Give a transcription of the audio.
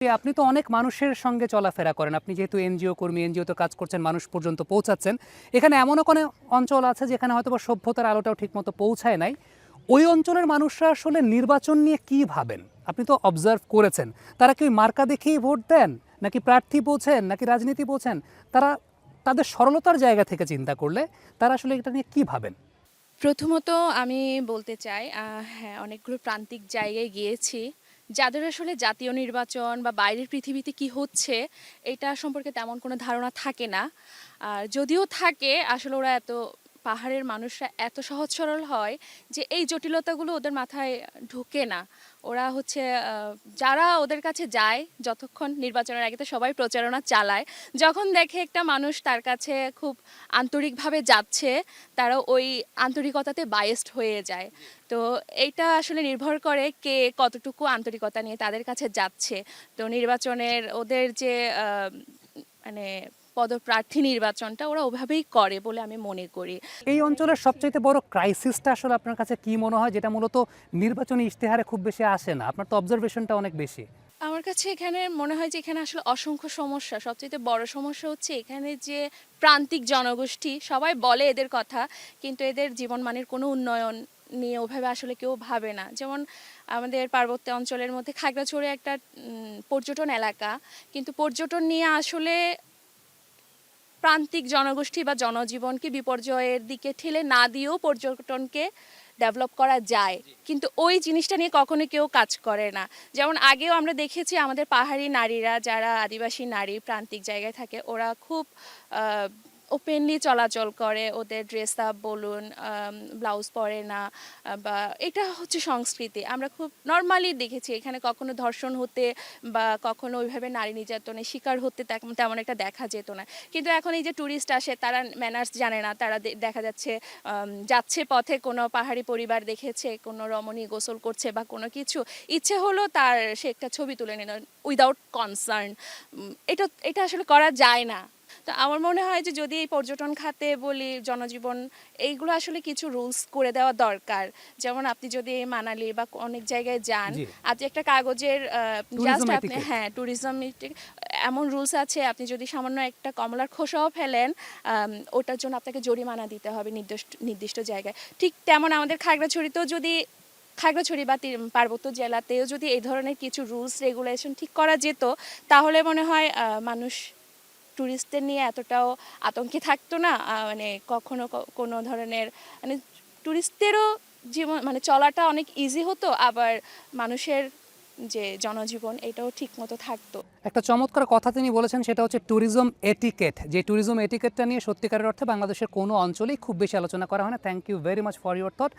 আপনি তো অনেক মানুষের সঙ্গে চলাফেরা করেন, আপনি যেহেতু এনজিও কর্মী, এনজিওতে কাজ করছেন, মানুষ পর্যন্ত পৌঁছাচ্ছেন। এখানে এমনও কোনো অঞ্চল আছে যেখানে হয়তো বা সভ্যতার আলোটাও ঠিকমতো পৌঁছায় নাই। ওই অঞ্চলের মানুষরা আসলে নির্বাচন নিয়ে কী ভাবেন? আপনি তো অবজার্ভ করেছেন। তারা কি ওই মার্কা দেখেই ভোট দেন, নাকি প্রার্থী বোঝেন, নাকি রাজনীতি বোঝেন? তারা তাদের সরলতার জায়গা থেকে চিন্তা করলে তারা আসলে এটা নিয়ে কী ভাবেন? প্রথমত আমি বলতে চাই, হ্যাঁ, অনেকগুলো প্রান্তিক জায়গায় গিয়েছি। যাদের আসলে জাতীয় নির্বাচন বা বাইরের পৃথিবীতে কি হচ্ছে এটা সম্পর্কে তেমন কোনো ধারণা থাকে না। আর যদিও থাকে, আসলে ওরা পাহাড়ের মানুষরা এত সহজ সরল হয় যে এই জটিলতাগুলো ওদের মাথায় ঢোকে না। ওরা হচ্ছে যারা ওদের কাছে যায়, যতক্ষণ নির্বাচনের আগে তো সবাই প্রচারণা চালায়, যখন দেখে একটা মানুষ তার কাছে খুব আন্তরিকভাবে যাচ্ছে, তারা ওই আন্তরিকতাতে বায়াসড হয়ে যায়। তো এইটা আসলে নির্ভর করে কে কতটুকু আন্তরিকতা নিয়ে তাদের কাছে যাচ্ছে। তো নির্বাচনের ওদের যে মানে পদপ্রার্থী নির্বাচনটা ওরা ওভাবেই করে বলে আমি মনে করি। এই অঞ্চলের সবচাইতে বড় ক্রাইসিসটা আসলে আপনার কাছে কি মনে হয়, যেটা মূলত নির্বাচনী ইশতেহারে খুব বেশি আসে না? আপনার তো অবজারভেশনটা অনেক বেশি। আমার কাছে এখানে মনে হয় যে এখানে আসলে অসংখ্য সমস্যা। সবচাইতে বড় সমস্যা হচ্ছে এখানে যে প্রান্তিক জনগোষ্ঠী সবাই বলে এদের কথা, কিন্তু এদের জীবনমানের কোনো উন্নয়ন নিয়ে ওভাবে আসলে কেউ ভাবে না। যেমন আমাদের পার্বত্য অঞ্চলের মধ্যে খাগড়াছড়ি একটা পর্যটন এলাকা, কিন্তু পর্যটন নিয়ে আসলে প্রান্তিক জনগোষ্ঠী বা জনজীবনকে বিপর্যয়ের দিকে ঠেলে না দিয়েও পর্যটনকে ডেভেলপ করা যায়, কিন্তু ওই জিনিসটা নিয়ে কখনো কেউ কাজ করে না। যেমন আগেও আমরা দেখেছি আমাদের পাহাড়ি নারীরা, যারা আদিবাসী নারী প্রান্তিক জায়গায় থাকে, ওরা খুব ওপেনলি চলাচল করে। ওদের ড্রেস আপ বলুন, ব্লাউজ পরে না, বা এটা হচ্ছে সংস্কৃতি। আমরা খুব নর্মালি দেখেছি, এখানে কখনো ধর্ষণ হতে বা কখনো ওইভাবে নারী নির্যাতনের শিকার হতে তেমন একটা দেখা যেত না। কিন্তু এখন এই যে ট্যুরিস্ট আসে, তারা ম্যানার্স জানে না। তারা দেখা যাচ্ছে যাচ্ছে পথে, কোনো পাহাড়ি পরিবার দেখেছে কোনো রমণী গোসল করছে বা কোনো কিছু, ইচ্ছে হলো তার সে একটা ছবি তুলে নিল উইদাউট কনসার্ন। এটা এটা আসলে করা যায় না। তো আমার মনে হয় যে যদি এই পর্যটন খাতে বলি, জনজীবন, এইগুলো আসলে কিছু রুলস করে দেওয়া দরকার। যেমন আপনি যদি মানালি বা অনেক জায়গায় যান, জি, আপনি একটা কাগজের জাস্ট ট্যুরিজম আপনি, এটিকেট। হ্যাঁ, ট্যুরিজম এমন রুলস আছে, আপনি যদি সামান্য একটা কমলার খোসাও ফেলেন, ওটার জন্য আপনাকে জরিমানা দিতে হবে নির্দিষ্ট নির্দিষ্ট জায়গায়। ঠিক তেমন আমাদের খাগড়াছড়িতেও যদি, খাগড়াছড়ি বা পার্বত্য জেলাতেও যদি এই ধরনের কিছু রুলস রেগুলেশন ঠিক করা যেত, তাহলে মনে হয় মানুষ ট্যুরিস্টদের নিয়ে এতটাও আতঙ্কে থাকতো না। মানে কখনো কোনো ধরনের, মানে ট্যুরিস্টদেরও জীবন, মানে চলাটা অনেক ইজি হতো, আবার মানুষের যে জনজীবন এটাও ঠিক মতো থাকতো। একটা চমৎকার কথা তিনি বলেছেন, সেটা হচ্ছে ট্যুরিজম এটিকেট। যে ট্যুরিজম এটিকেটটা নিয়ে সত্যিকারের অর্থে বাংলাদেশের কোনো অঞ্চলেই খুব বেশি আলোচনা করা হয় না। Thank you very much for your thought.